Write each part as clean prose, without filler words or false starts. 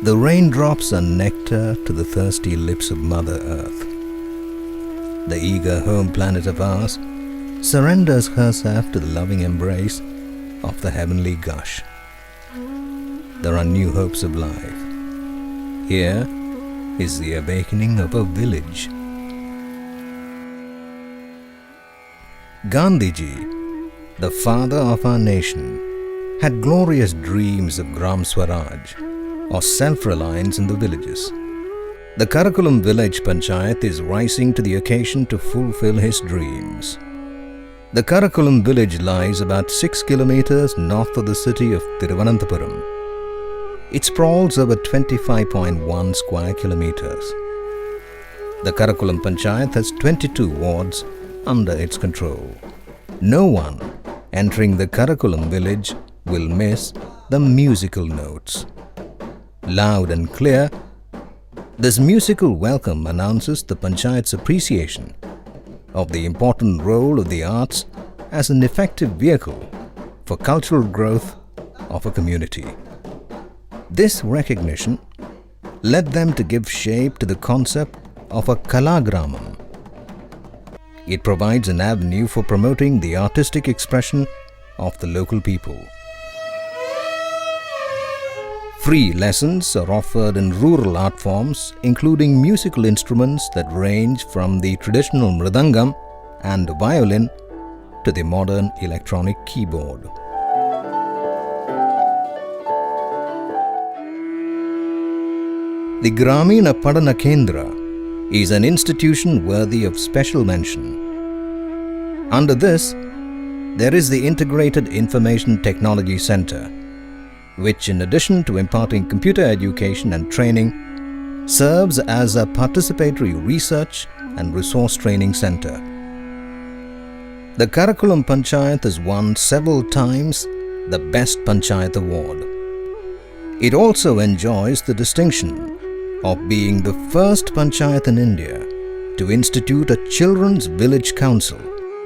The raindrops are nectar to the thirsty lips of Mother Earth. The eager home planet of ours surrenders herself to the loving embrace of the heavenly gush. There are new hopes of life. Here is the awakening of a village. Gandhiji, the father of our nation, had glorious dreams of Gram Swaraj, or self-reliance in the villages. The Karakulam village panchayat is rising to the occasion to fulfill his dreams. The Karakulam village lies about 6 kilometers north of the city of Thiruvananthapuram. It sprawls over 25.1 square kilometers. The Karakulam panchayat has 22 wards under its control. No one entering the Karakulam village will miss the musical notes. Loud and clear, this musical welcome announces the panchayat's appreciation of the important role of the arts as an effective vehicle for cultural growth of a community. This recognition led them to give shape to the concept of a Kalagramam. It provides an avenue for promoting the artistic expression of the local people. Free lessons are offered in rural art forms, including musical instruments that range from the traditional mridangam and violin to the modern electronic keyboard. The Gramina Padana Kendra is an institution worthy of special mention. Under this, there is the Integrated Information Technology Center, which, in addition to imparting computer education and training, serves as a participatory research and resource training center. The Karakulam Panchayat has won several times the Best Panchayat Award. It also enjoys the distinction of being the first panchayat in India to institute a children's village council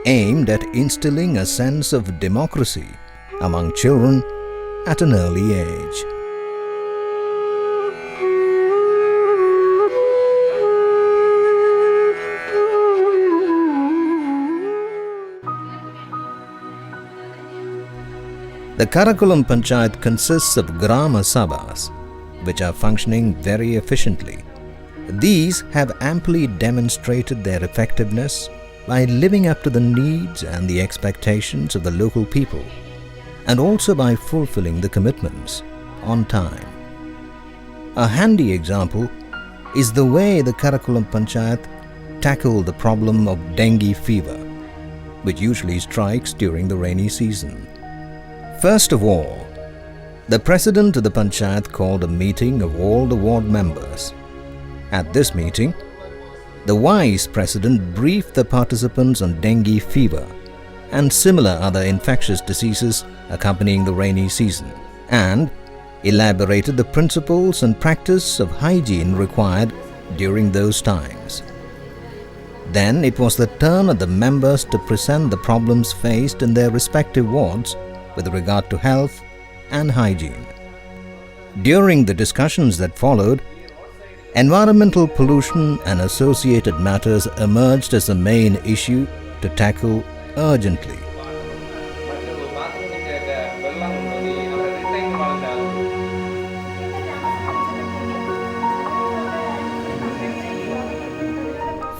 aimed at instilling a sense of democracy among children at an early age. The Karakulam Panchayat consists of Gramasabhas, which are functioning very efficiently. These have amply demonstrated their effectiveness by living up to the needs and the expectations of the local people, and also by fulfilling the commitments on time. A handy example is the way the Karakulam Panchayat tackled the problem of dengue fever, which usually strikes during the rainy season. First of all, the president of the panchayat called a meeting of all the ward members. At this meeting, the vice president briefed the participants on dengue fever and similar other infectious diseases accompanying the rainy season, and elaborated the principles and practice of hygiene required during those times. Then it was the turn of the members to present the problems faced in their respective wards with regard to health and hygiene. During the discussions that followed, environmental pollution and associated matters emerged as the main issue to tackle urgently.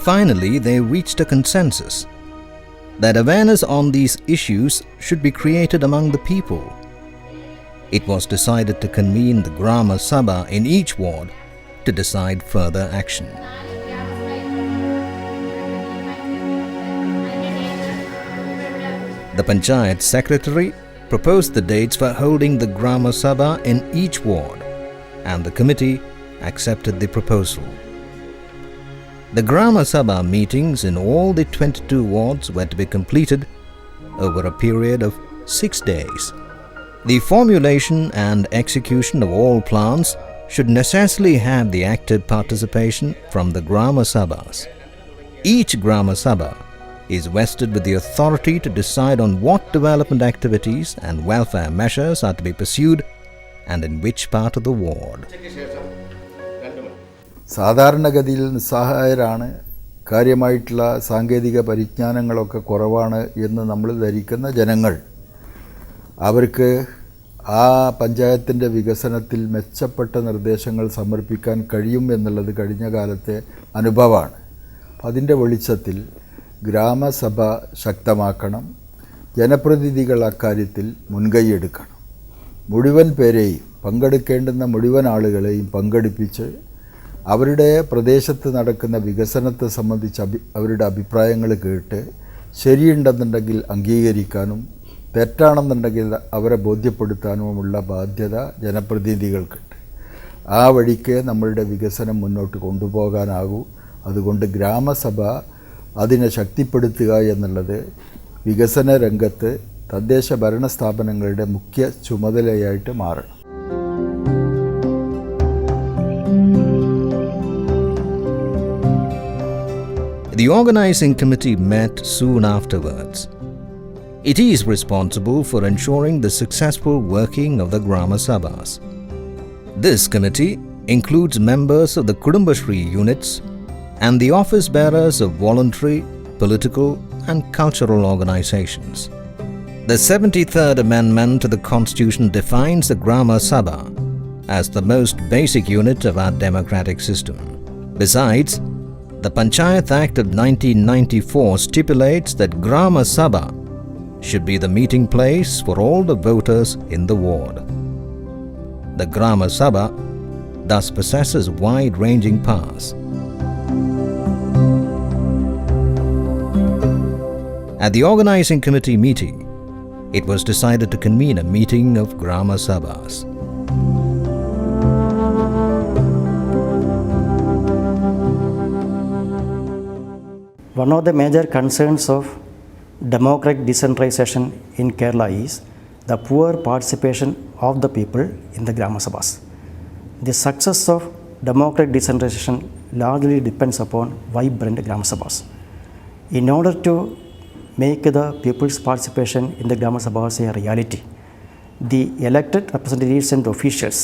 Finally, they reached a consensus that awareness on these issues should be created among the people. It was decided to convene the Gramasabha in each ward to decide further action. The Panchayat Secretary proposed the dates for holding the Gramasabha in each ward, and the committee accepted the proposal. The Gramasabha meetings in all the 22 wards were to be completed over a period of 6 days. The formulation and execution of all plans should necessarily have the active participation from the Gramasabhas. Each Gramasabha is vested with the authority to decide on what development activities and welfare measures are to be pursued and in which part of the ward. സാധാരണഗതിയിൽ നിസ്സഹായരാണ്, കാര്യമായിട്ടുള്ള സാങ്കേതിക പരിജ്ഞാനങ്ങളൊക്കെ കുറവാണ് എന്ന് നമ്മൾ ധരിക്കുന്ന ജനങ്ങൾ, അവർക്ക് ആ പഞ്ചായത്തിൻ്റെ വികസനത്തിൽ മെച്ചപ്പെട്ട നിർദ്ദേശങ്ങൾ സമർപ്പിക്കാൻ കഴിയും എന്നുള്ളത് കഴിഞ്ഞ കാലത്തെ അനുഭവമാണ്. അതിൻ്റെ വെളിച്ചത്തിൽ ഗ്രാമസഭ ശക്തമാക്കണം, ജനപ്രതിനിധികൾ അക്കാര്യത്തിൽ മുൻകൈയെടുക്കണം. മുഴുവൻ പേരെയും, പങ്കെടുക്കേണ്ടുന്ന മുഴുവൻ ആളുകളെയും പങ്കെടുപ്പിച്ച് അവരുടെ പ്രദേശത്ത് നടക്കുന്ന വികസനത്തെ സംബന്ധിച്ച് അവരുടെ അഭിപ്രായങ്ങൾ കേട്ട് ശരിയുണ്ടെന്നുണ്ടെങ്കിൽ അംഗീകരിക്കാനും തെറ്റാണെന്നുണ്ടെങ്കിൽ അവരെ ബോധ്യപ്പെടുത്താനുമുള്ള ബാധ്യത ജനപ്രതിനിധികൾക്കുണ്ട്. ആ വഴിക്ക് നമ്മളുടെ വികസനം മുന്നോട്ട് കൊണ്ടുപോകാനാകൂ. അതുകൊണ്ട് ഗ്രാമസഭ അതിനെ ശക്തിപ്പെടുത്തുക എന്നുള്ളത് വികസന രംഗത്ത് തദ്ദേശ ഭരണ സ്ഥാപനങ്ങളുടെ മുഖ്യ ചുമതലയായിട്ട് മാറണം. The organizing committee met soon afterwards. It is responsible for ensuring the successful working of the Gramasabhas. This committee includes members of the Kudumbashri units and the office bearers of voluntary, political and cultural organizations. The 73rd Amendment to the Constitution defines the Gramasabha as the most basic unit of our democratic system. Besides, the Panchayat Act of 1994 stipulates that Gramasabha should be the meeting place for all the voters in the ward. The Gramasabha thus possesses wide-ranging powers. At the organizing committee meeting, it was decided to convene a meeting of Gramasabhas. One of the major concerns of democratic decentralization in Kerala is the poor participation of the people in the Gramasabhas. The success of democratic decentralization largely depends upon vibrant Gramasabhas. In order to make the people's participation in the Gramasabhas a reality, the elected representatives and officials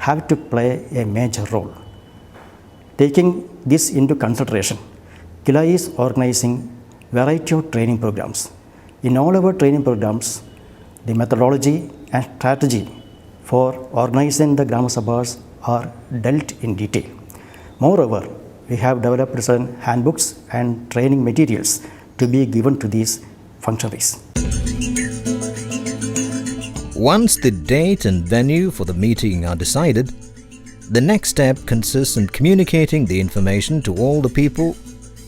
have to play a major role. Taking this into consideration, KILA is organizing variety of training programs. In all our training programs, the methodology and strategy for organizing the Gramasabhas are dealt in detail. Moreover, we have developed certain handbooks and training materials to be given to these functionaries. Once the date and venue for the meeting are decided, the next step consists in communicating the information to all the people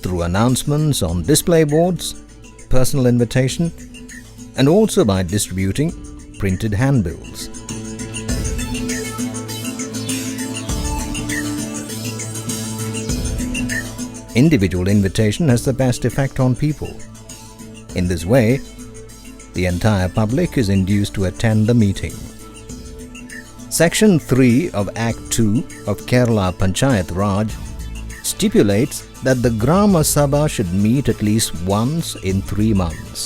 through announcements on display boards, personal invitation, and also by distributing printed handbills. Individual invitation has the best effect on people. In this way, the entire public is induced to attend the meeting. Section 3 of Act 2 of Kerala Panchayat Raj stipulates that the Gramasabha should meet at least once in 3 months.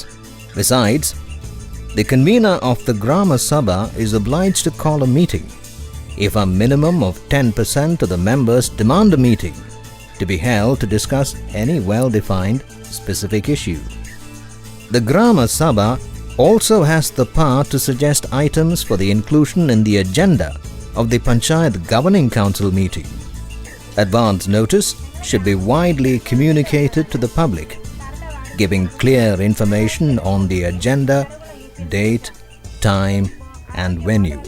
Besides, the convener of the Gramasabha is obliged to call a meeting if a minimum of 10% of the members demand a meeting to be held to discuss any well-defined specific issue. The Gramasabha also has the power to suggest items for the inclusion in the agenda of the Panchayat Governing Council meeting. Advance notice should be widely communicated to the public, giving clear information on the agenda, date, time, and venue.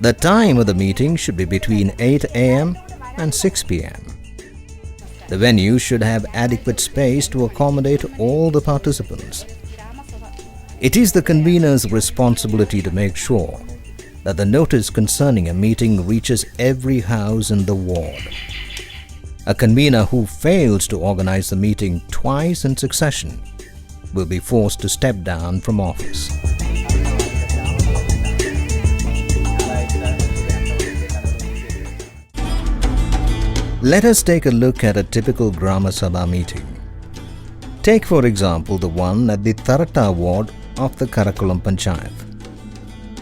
The time of the meeting should be between 8 a.m. and 6 p.m. The venue should have adequate space to accommodate all the participants. It is the convener's responsibility to make sure that the notice concerning a meeting reaches every house in the ward. A convener who fails to organize the meeting twice in succession will be forced to step down from office. Let us take a look at a typical Gramasabha meeting. Take for example the one at the Taratta ward of the Karakulam Panchayat.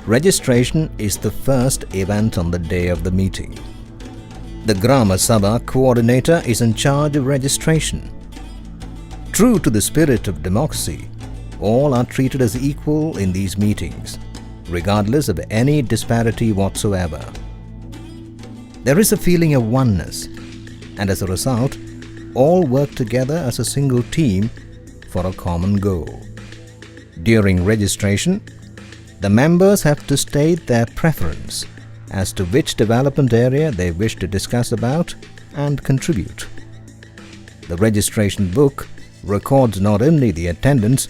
registration is the first event on the day of the meeting. The Gramasabha coordinator is in charge of registration. True to the spirit of democracy, all are treated as equal in these meetings, regardless of any disparity whatsoever. There is a feeling of oneness, and as a result, all work together as a single team for a common goal. During registration, the members have to state their preference as to which development area they wish to discuss about and contribute. The registration book records not only the attendance,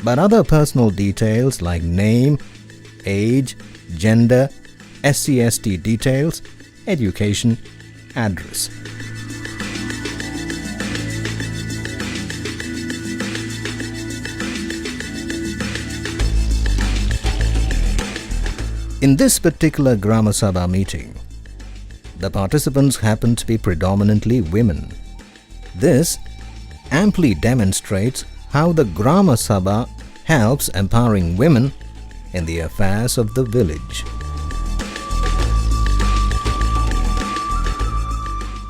but other personal details like name, age, gender, SC/ST details, education, address. In this particular Gramasabha meeting, the participants happen to be predominantly women. This amply demonstrates how the Gramasabha helps empowering women in the affairs of the village.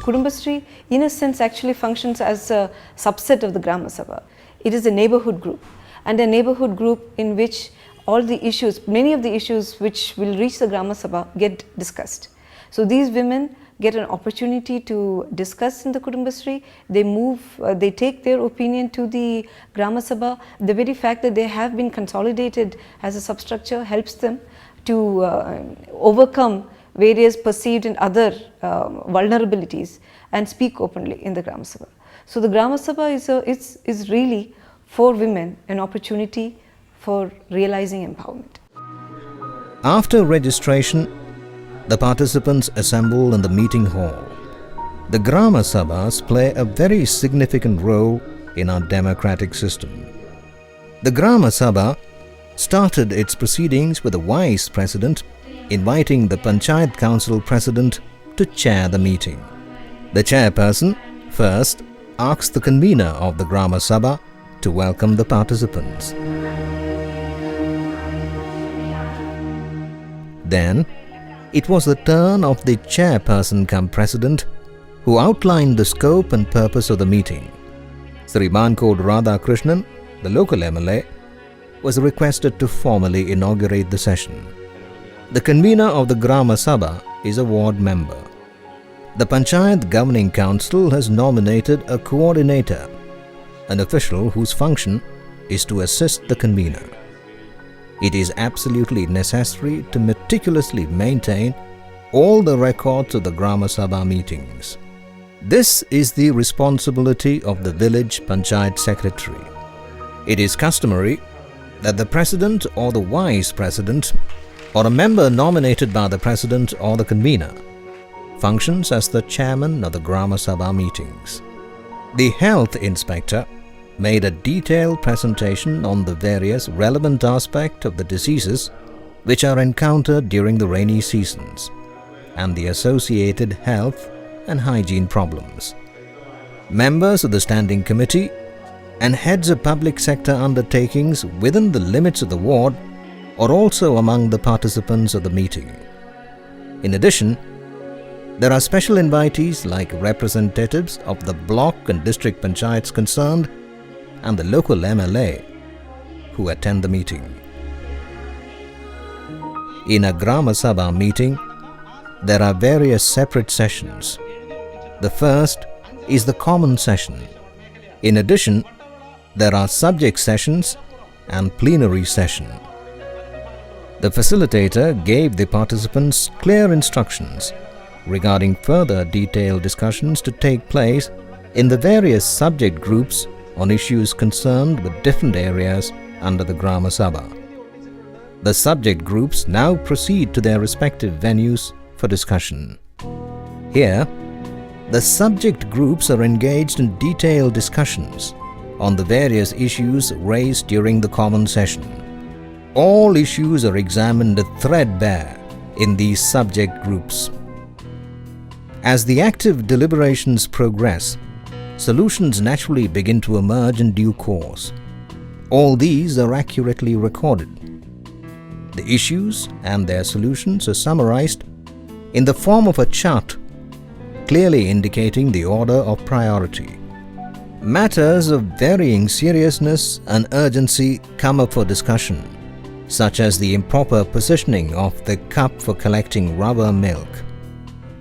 Kudumbashree, in a sense, actually functions as a subset of the Gramasabha. It is a neighborhood group, and a neighborhood group in which all the issues, many of the issues which will reach the Gramasabha get discussed. So these women get an opportunity to discuss in the Kudumbashree. They take their opinion to the Gramasabha. The very fact that they have been consolidated as a substructure helps them to overcome various perceived and other vulnerabilities and speak openly in the Gramasabha. So the Gramasabha is really for women an opportunity for realizing empowerment. After registration, the participants assemble in the meeting hall. The Gramasabhas play a very significant role in our democratic system. The Gramasabha started its proceedings with a vice president inviting the Panchayat Council president to chair the meeting. The chairperson first asks the convener of the Gramasabha to welcome the participants. Then, it was the turn of the chairperson cum president who outlined the scope and purpose of the meeting. Sri Mankod Radhakrishnan, the local MLA, was requested to formally inaugurate the session. The convener of the Gramasabha is a ward member. The Panchayat Governing Council has nominated a coordinator, an official whose function is to assist the convener. It is absolutely necessary to meticulously maintain all the records of the Gramasabha meetings. This is the responsibility of the village Panchayat Secretary. It is customary that the president or the vice president or a member nominated by the president or the convener functions as the chairman of the Gramasabha meetings. The health inspector made a detailed presentation on the various relevant aspects of the diseases which are encountered during the rainy seasons and the associated health and hygiene problems. Members of the standing committee and heads of public sector undertakings within the limits of the ward are also among the participants of the meeting. In addition, there are special invitees like representatives of the block and district panchayats concerned and the local MLA who attend the meeting. In a Gramasabha meeting, there are various separate sessions. The first is the common session. In addition, there are subject sessions and plenary session. The facilitator gave the participants clear instructions regarding further detailed discussions to take place in the various subject groups on issues concerned with different areas under the Gramasabha. The subject groups now proceed to their respective venues for discussion. Here, the subject groups are engaged in detailed discussions on the various issues raised during the common session. All issues are examined threadbare in these subject groups. As the active deliberations progress, solutions naturally begin to emerge in due course. All these are accurately recorded. The issues and their solutions are summarized in the form of a chart, clearly indicating the order of priority. Matters of varying seriousness and urgency come up for discussion, such as the improper positioning of the cup for collecting rubber milk,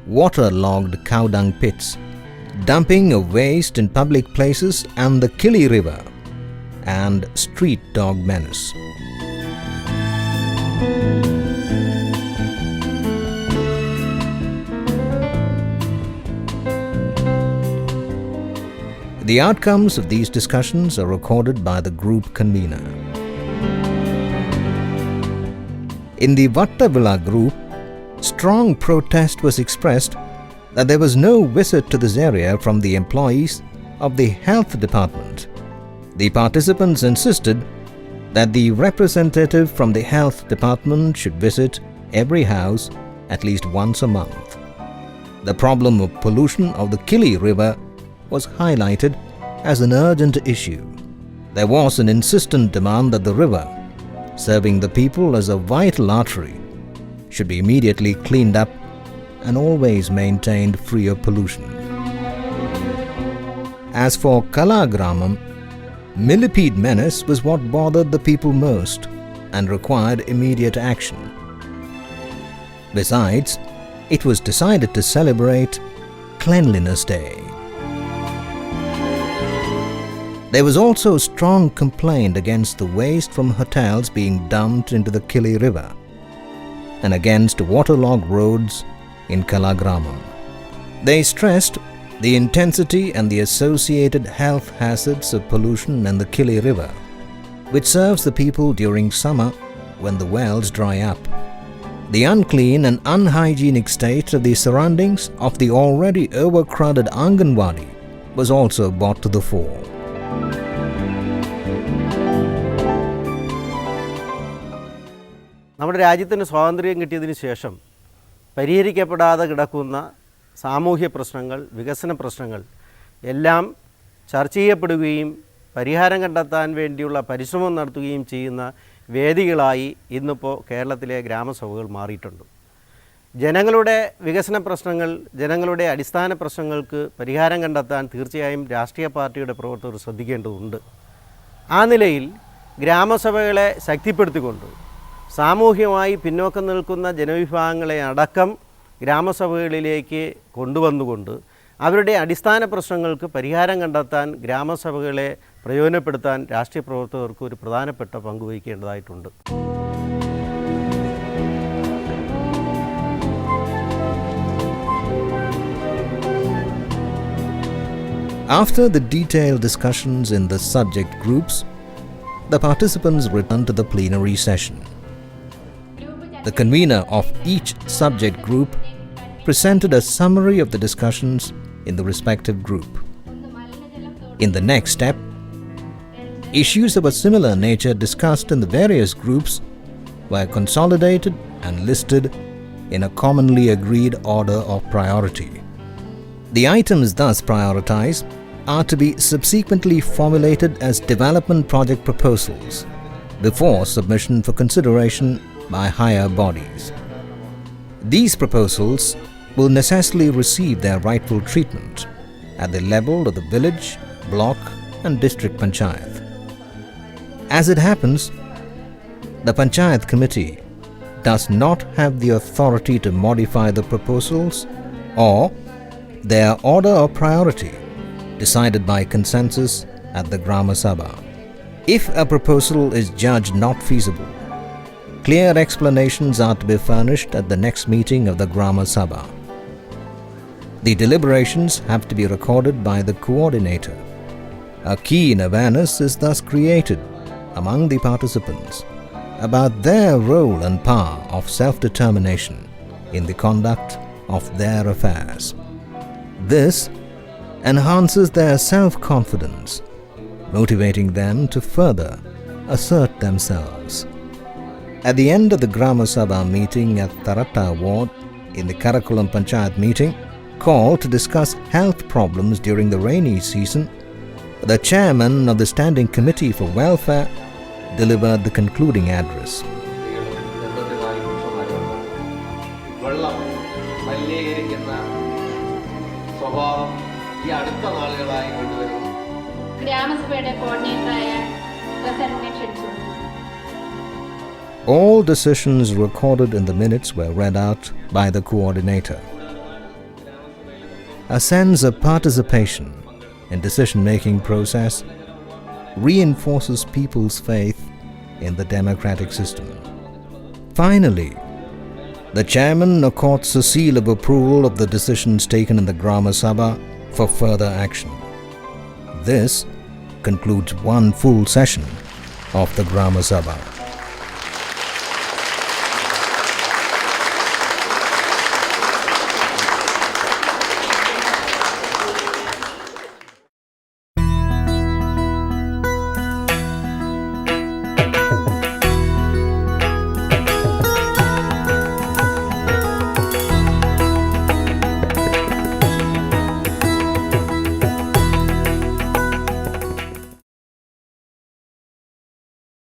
waterlogged cow dung pits, dumping of waste in public places and the Kili River, and street dog menace. The outcomes of these discussions are recorded by the group convener. In the Vattavila group, strong protest was expressed that there was no visit to this area from the employees of the health department. The participants insisted that the representative from the health department should visit every house at least once a month. The problem of pollution of the Kili River was highlighted as an urgent issue. There was an insistent demand that the river, serving the people as a vital artery, should be immediately cleaned up and always maintained free of pollution. As for Kalagramam, millipede menace was what bothered the people most and required immediate action. Besides, it was decided to celebrate Cleanliness Day. There was also strong complaint against the waste from hotels being dumped into the Kili River and against waterlogged roads in Kalagramam. They stressed the intensity and the associated health hazards of pollution in the Kili River, which serves the people during summer when the wells dry up. The unclean and unhygienic state of the surroundings of the already overcrowded Anganwadi was also brought to the fore. നമ്മുടെ രാജ്യത്തിന് സ്വാതന്ത്ര്യം കിട്ടിയതിന് ശേഷം പരിഹരിക്കപ്പെടാതെ കിടക്കുന്ന സാമൂഹ്യ പ്രശ്നങ്ങൾ, വികസന പ്രശ്നങ്ങൾ എല്ലാം ചർച്ച ചെയ്യപ്പെടുകയും പരിഹാരം കണ്ടെത്താൻ വേണ്ടിയുള്ള പരിശ്രമം നടത്തുകയും ചെയ്യുന്ന വേദികളായി ഇന്നിപ്പോൾ കേരളത്തിലെ ഗ്രാമസഭകൾ മാറിയിട്ടുണ്ട്. ജനങ്ങളുടെ വികസന പ്രശ്നങ്ങൾ, ജനങ്ങളുടെ അടിസ്ഥാന പ്രശ്നങ്ങൾക്ക് പരിഹാരം കണ്ടെത്താൻ തീർച്ചയായും രാഷ്ട്രീയ പാർട്ടിയുടെ പ്രവർത്തകർ ശ്രദ്ധിക്കേണ്ടതുണ്ട്. ആ നിലയിൽ ഗ്രാമസഭകളെ ശക്തിപ്പെടുത്തിക്കൊണ്ട് സാമൂഹ്യമായി പിന്നോക്കം നിൽക്കുന്ന ജനവിഭാഗങ്ങളെ അടക്കം ഗ്രാമസഭകളിലേക്ക് കൊണ്ടുവന്നുകൊണ്ട് അവരുടെ അടിസ്ഥാന പ്രശ്നങ്ങൾക്ക് പരിഹാരം കണ്ടെത്താൻ ഗ്രാമസഭകളെ പ്രയോജനപ്പെടുത്താൻ രാഷ്ട്രീയ പ്രവർത്തകർക്ക് ഒരു പ്രധാനപ്പെട്ട പങ്ക് വഹിക്കേണ്ടതായിട്ടുണ്ട്. After the detailed discussions in the subject groups, the participants returned to the plenary session. The convener of each subject group presented a summary of the discussions in the respective group. In the next step, issues of a similar nature discussed in the various groups were consolidated and listed in a commonly agreed order of priority. The items thus prioritized are to be subsequently formulated as development project proposals before submission for consideration by higher bodies. These proposals will necessarily receive their rightful treatment at the level of the village, block and district panchayat. As it happens, the panchayat committee does not have the authority to modify the proposals or their order of priority decided by consensus at the Gramasabha. If a proposal is judged not feasible, clear explanations are to be furnished at the next meeting of the Gramasabha. The deliberations have to be recorded by the coordinator. A keen awareness is thus created among the participants about their role and power of self-determination in the conduct of their affairs. This enhances their self-confidence, motivating them to further assert themselves. At the end of the Gramasabha meeting at Taratta ward in the Karakulam Panchayat meeting, called to discuss health problems during the rainy season, the chairman of the Standing Committee for Welfare delivered the concluding address. വെള്ളം മലിനീകരിക്കുന്ന സ്വഭാവം ഈ അടുത്ത നാളുകളായി കൊണ്ടുവരുന്നു. ഗ്രാമസഭയുടെ കോർഡിനേറ്ററായ പ്രസിഡന്റിനെ ക്ഷണിച്ചു. All decisions recorded in the minutes were read out by the coordinator. A sense of participation in decision-making process reinforces people's faith in the democratic system. Finally, the chairman accords a seal of approval of the decisions taken in the Gramasabha for further action. This concludes one full session of the Gramasabha.